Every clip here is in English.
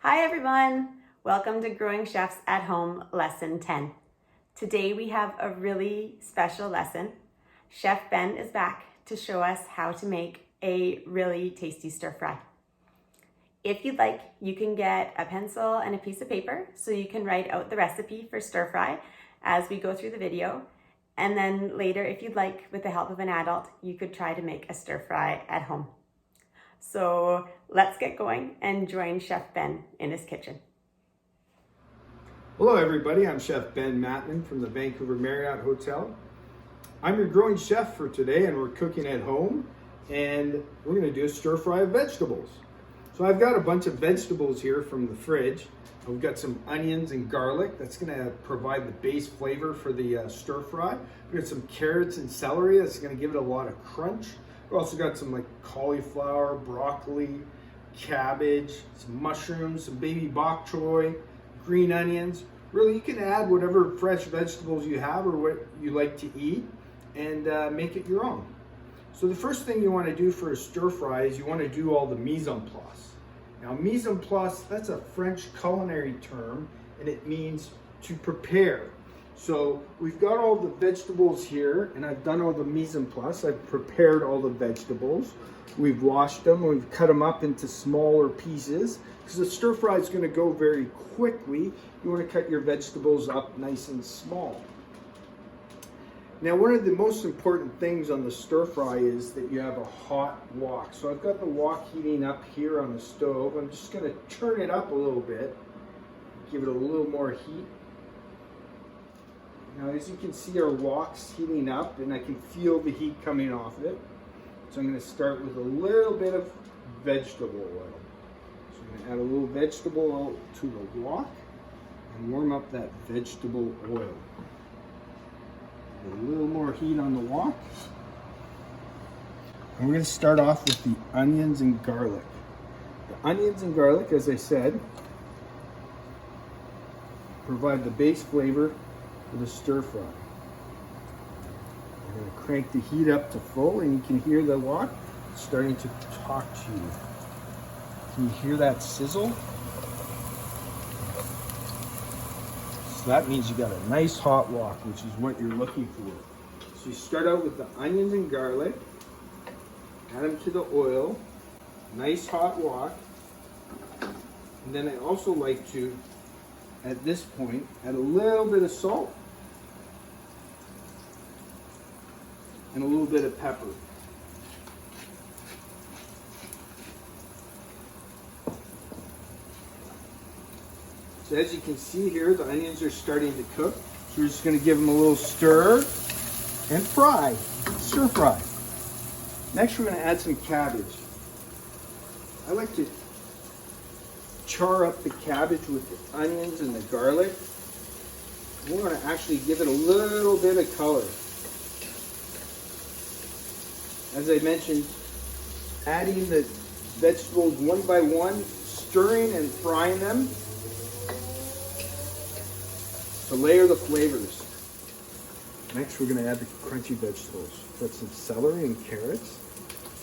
Hi everyone! Welcome to Growing Chefs at Home Lesson 10. Today we have a really special lesson. Chef Ben is back to show us how to make a really tasty stir fry. If you'd like, you can get a pencil and a piece of paper so you can write out the recipe for stir fry as we go through the video. And then later, if you'd like, with the help of an adult, you could try to make a stir fry at home. So let's get going and join Chef Ben in his kitchen. Hello everybody, I'm Chef Ben Mattman from the Vancouver Marriott Hotel. I'm your growing chef for today and we're cooking at home and we're going to do a stir fry of vegetables. So I've got a bunch of vegetables here from the fridge. We've got some onions and garlic. That's going to provide the base flavor for the stir fry. We've got some carrots and celery. That's going to give it a lot of crunch. We've also got some like cauliflower, broccoli, cabbage, some mushrooms, some baby bok choy, green onions. Really, you can add whatever fresh vegetables you have or what you like to eat and make it your own. So the first thing you want to do for a stir fry is you want to do all the mise en place. Now, mise en place, that's a French culinary term and it means to prepare. So we've got all the vegetables here and I've done all the mise en place. I've prepared all the vegetables. We've washed them, we've cut them up into smaller pieces. Because the stir fry is going to go very quickly, you want to cut your vegetables up nice and small. Now, one of the most important things on the stir fry is that you have a hot wok. So I've got the wok heating up here on the stove. I'm just going to turn it up a little bit, give it a little more heat. Now, as you can see, our wok's heating up and I can feel the heat coming off it. So I'm going to start with a little bit of vegetable oil. So I'm going to add a little vegetable oil to the wok and warm up that vegetable oil. Get a little more heat on the wok. And we're going to start off with the onions and garlic. The onions and garlic, as I said, provide the base flavor for the stir fry. I'm going to crank the heat up to full and you can hear the wok starting to talk to you. Can you hear that sizzle? So that means you got a nice hot wok, which is what you're looking for. So you start out with the onions and garlic, add them to the oil, nice hot wok. And then I also like to, at this point, add a little bit of salt and a little bit of pepper. So as you can see here, the onions are starting to cook. So we're just going to give them a little stir and fry, stir fry. Next we're going to add some cabbage. I like to char up the cabbage with the onions and the garlic. We're going to actually give it a little bit of color. As I mentioned, adding the vegetables one by one, stirring and frying them to layer the flavors. Next, we're going to add the crunchy vegetables. Got some celery and carrots,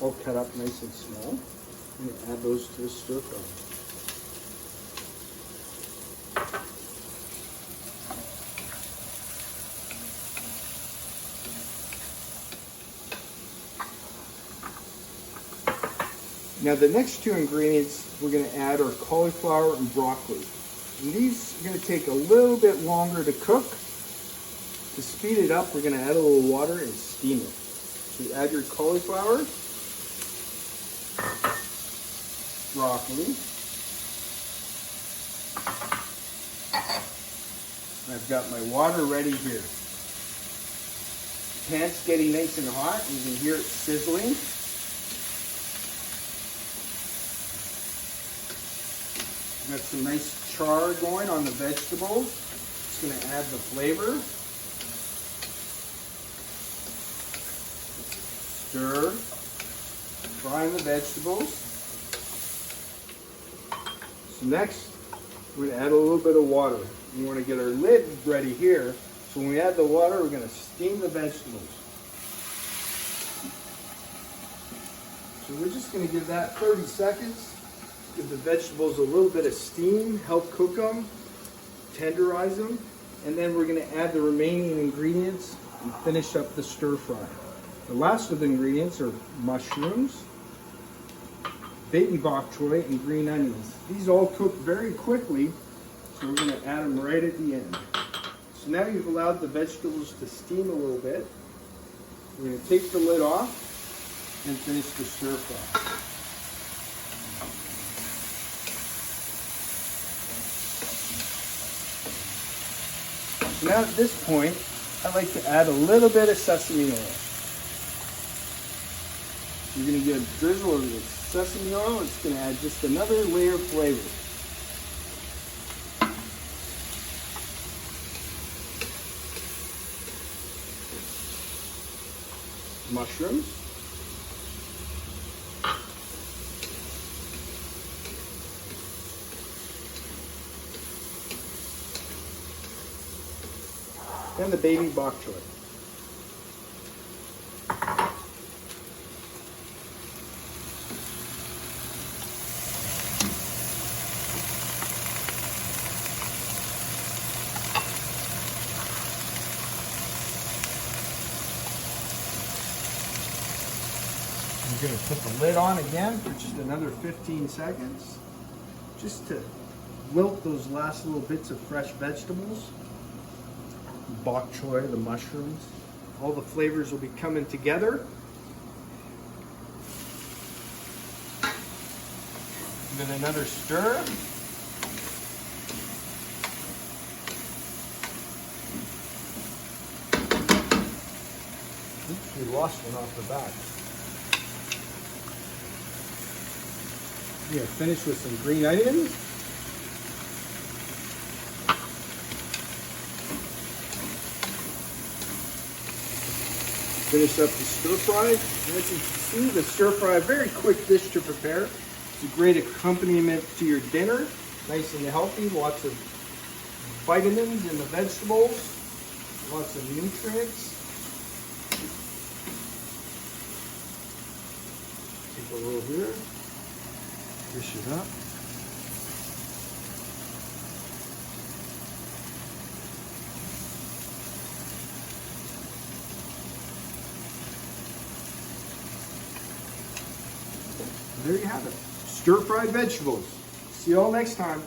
all cut up nice and small. I'm going to add those to the stir fry. Now the next two ingredients we're going to add are cauliflower and broccoli. And these are going to take a little bit longer to cook. To speed it up, we're going to add a little water and steam it. So you add your cauliflower, broccoli. I've got my water ready here. The pan's getting nice and hot. You can hear it sizzling. Got some nice char going on the vegetables. Just going to add the flavor. Stir. Frying the vegetables. So next, we're going to add a little bit of water. We want to get our lid ready here. So when we add the water, we're going to steam the vegetables. So we're just going to give that 30 seconds. Give the vegetables a little bit of steam, help cook them, tenderize them, and then we're going to add the remaining ingredients and finish up the stir fry. The last of the ingredients are mushrooms, baby bok choy, and green onions. These all cook very quickly, so we're going to add them right at the end. So now you've allowed the vegetables to steam a little bit. We're going to take the lid off and finish the stir fry. So now at this point, I like to add a little bit of sesame oil. You're going to get a drizzle of the sesame oil. It's going to add just another layer of flavor. Mushrooms. And the baby bok choy. We're going to put the lid on again for just another 15 seconds, just to wilt those last little bits of fresh vegetables. Bok choy, the mushrooms, all the flavors will be coming together. Give it another stir. Oops, we lost one off the back. Yeah, finish with some green onions. Finish up the stir fry. And as you can see, the stir fry, a very quick dish to prepare. It's a great accompaniment to your dinner. Nice and healthy, lots of vitamins in the vegetables, lots of nutrients. Take a little here, dish it up. There you have it. Stir-fried vegetables. See you all next time.